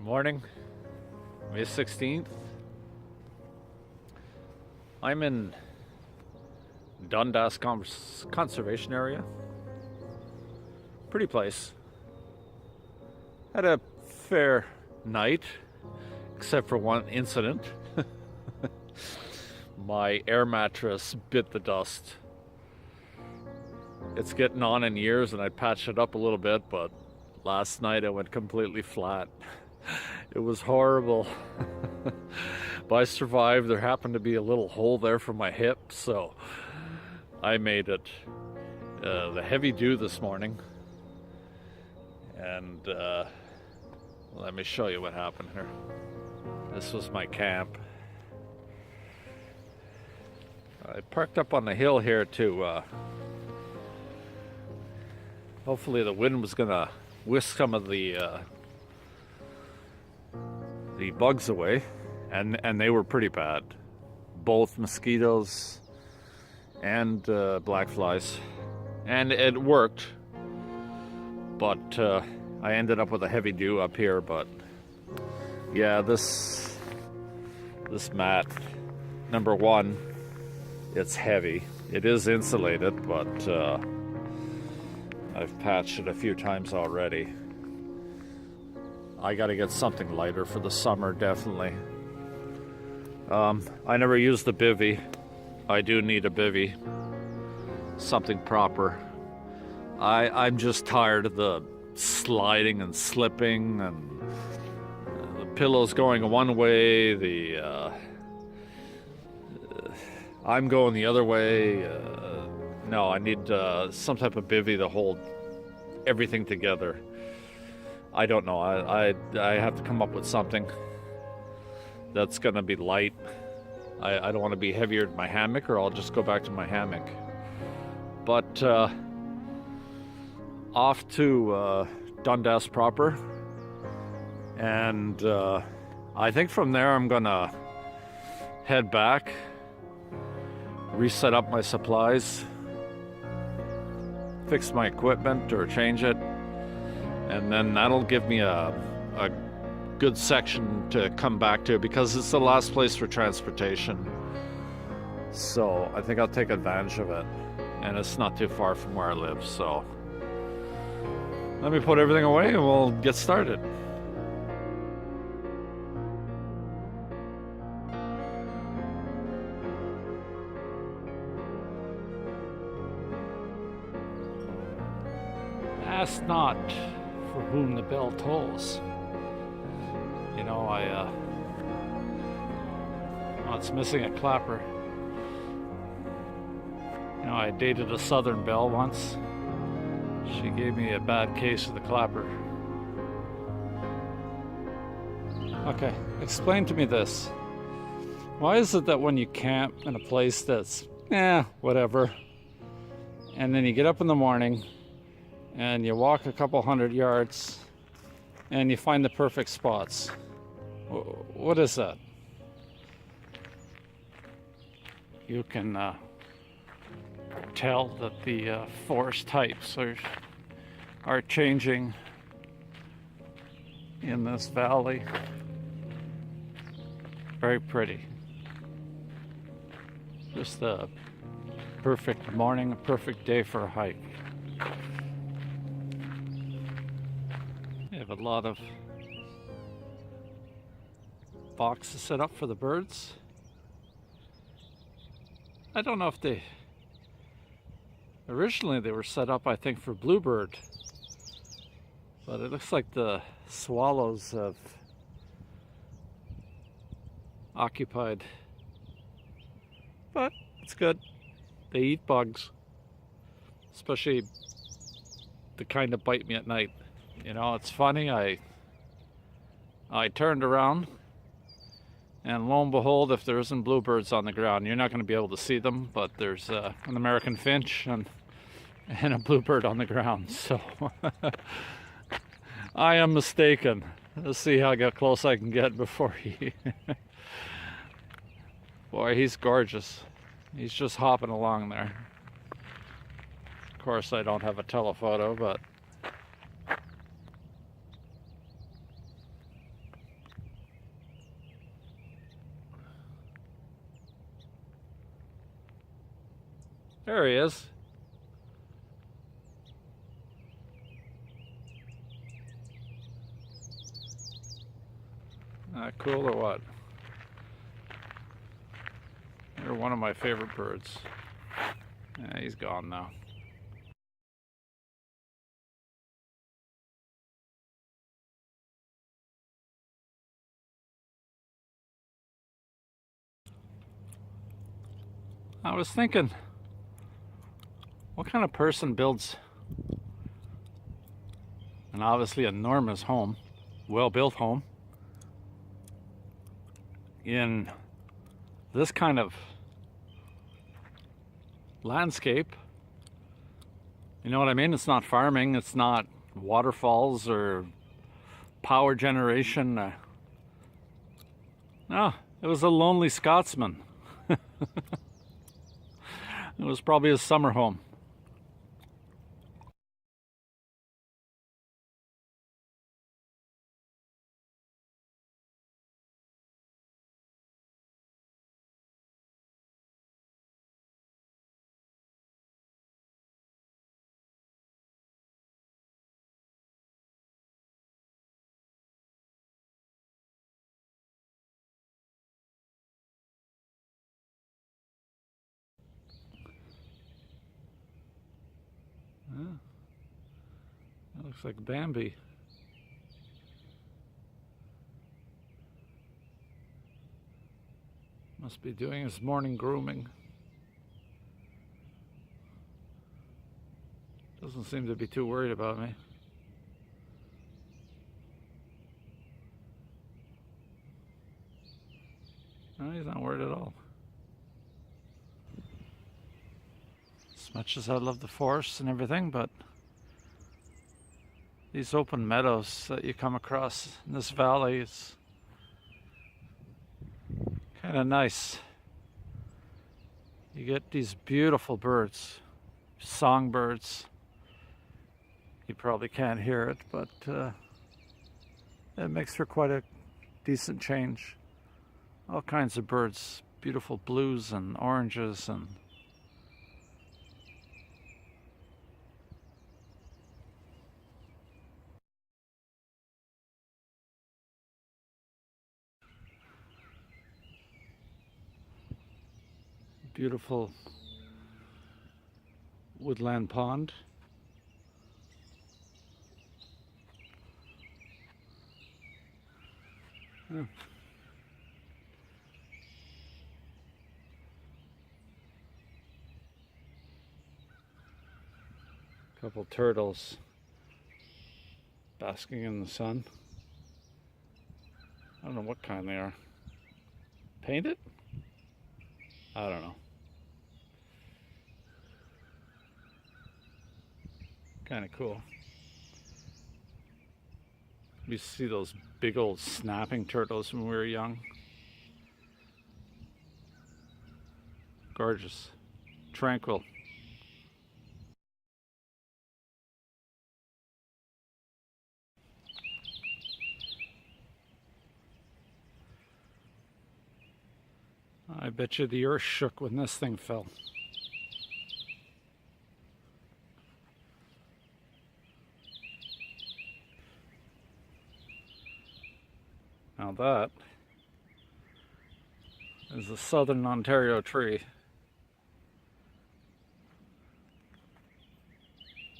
Morning, May 16th. I'm in Dundas Conservation Area. Pretty place. Had a fair night, except for one incident. My air mattress bit the dust. It's getting on in years and I patched it up a little bit, but last night I went completely flat. It was horrible. But I survived. There happened to be a little hole there for my hip, so I made it. The heavy dew this morning, and let me show you what happened here. This was my camp. I parked up on the hill here to hopefully the wind was gonna whisk some of the bugs away, and they were pretty bad, both mosquitoes and black flies, and it worked, but I ended up with a heavy dew up here. But yeah, this mat, number one, it's heavy. It is insulated, but I've patched it a few times already. I got to get something lighter for the summer, definitely. I never used the bivvy. I do need a bivvy, something proper. I'm just tired of the sliding and slipping and the pillows going one way, I'm going the other way. No, I need some type of bivvy to hold everything together. I don't know. I have to come up with something that's gonna be light. I don't want to be heavier than my hammock, or I'll just go back to my hammock. But off to Dundas proper, and I think from there I'm gonna head back, reset up my supplies, fix my equipment or change it, and then that'll give me a good section to come back to, because it's the last place for transportation. So I think I'll take advantage of it, and it's not too far from where I live. So let me put everything away and we'll get started. Ask not for whom the bell tolls. You know, oh, it's missing a clapper. You know, I dated a Southern belle once. She gave me a bad case of the clapper. Okay, explain to me this. Why is it that when you camp in a place that's, whatever, and then you get up in the morning and you walk a couple hundred yards and you find the perfect spots? What is that? You can tell that the forest types are changing in this valley. Very pretty. Just a perfect morning, a perfect day for a hike. You have a lot of boxes set up for the birds. I don't know if originally they were set up, I think, for bluebird, but it looks like the swallows have occupied. But it's good. They eat bugs, especially the kind that bite me at night. You know, it's funny, I turned around, and lo and behold, if there isn't bluebirds on the ground, you're not going to be able to see them, but there's an American finch and a bluebird on the ground. So I am mistaken. Let's see how close I can get before he... Boy, he's gorgeous. He's just hopping along there. Of course, I don't have a telephoto, but There he is. Not cool or what? They're one of my favorite birds. Yeah, he's gone now. I was thinking, what kind of person builds an obviously enormous home, well-built home, in this kind of landscape? You know what I mean? It's not farming, it's not waterfalls or power generation. No, it was a lonely Scotsman. It was probably his summer home. Yeah. That looks like Bambi. Must be doing his morning grooming. Doesn't seem to be too worried about me. No, he's not worried at all. As much as I love the forest and everything, but these open meadows that you come across in this valley is kind of nice. You get these beautiful birds, songbirds. You probably can't hear it, but it makes for quite a decent change. All kinds of birds, beautiful blues and oranges and beautiful woodland pond. Yeah. Couple turtles basking in the sun. I don't know what kind they are. Painted? I don't know. Kind of cool. We used to see those big old snapping turtles when we were young. Gorgeous. Tranquil. I bet you the earth shook when this thing fell. Now that is a Southern Ontario tree.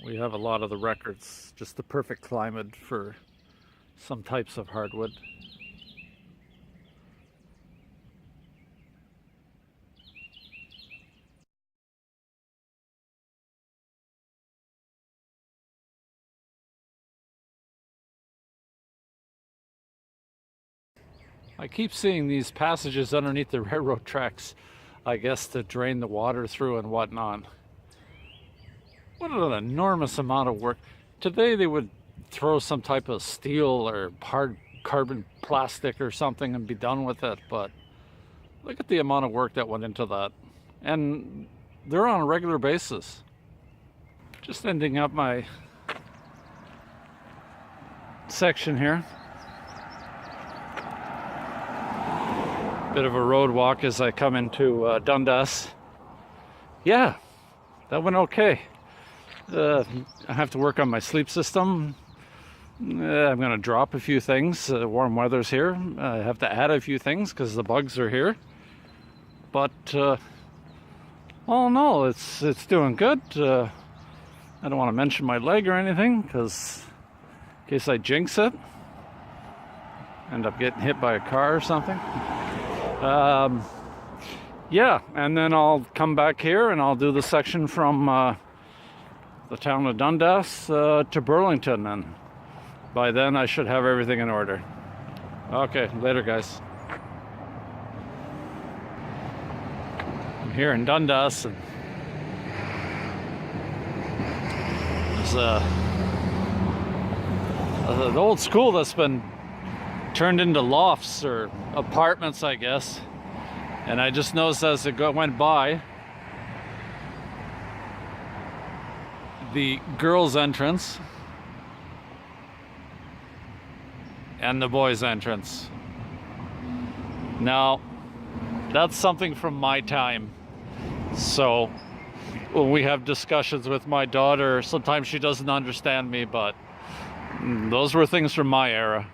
We have a lot of the records, just the perfect climate for some types of hardwood. I keep seeing these passages underneath the railroad tracks, I guess to drain the water through and whatnot. What an enormous amount of work. Today they would throw some type of steel or hard carbon plastic or something and be done with it, but look at the amount of work that went into that. And they're on a regular basis. Just ending up my section here. Bit of a road walk as I come into Dundas. Yeah, that went okay. I have to work on my sleep system. I'm going to drop a few things. Warm weather's here. I have to add a few things because the bugs are here. But oh no, it's doing good. I don't want to mention my leg or anything because in case I jinx it, end up getting hit by a car or something. Yeah, and then I'll come back here and I'll do the section from the town of Dundas to Burlington, and by then I should have everything in order. Okay, later guys. I'm here in Dundas, and there's an old school that's been turned into lofts or apartments, I guess. And I just noticed as it went by, the girls' entrance and the boys' entrance. Now, that's something from my time. So, when we have discussions with my daughter, sometimes she doesn't understand me, but those were things from my era.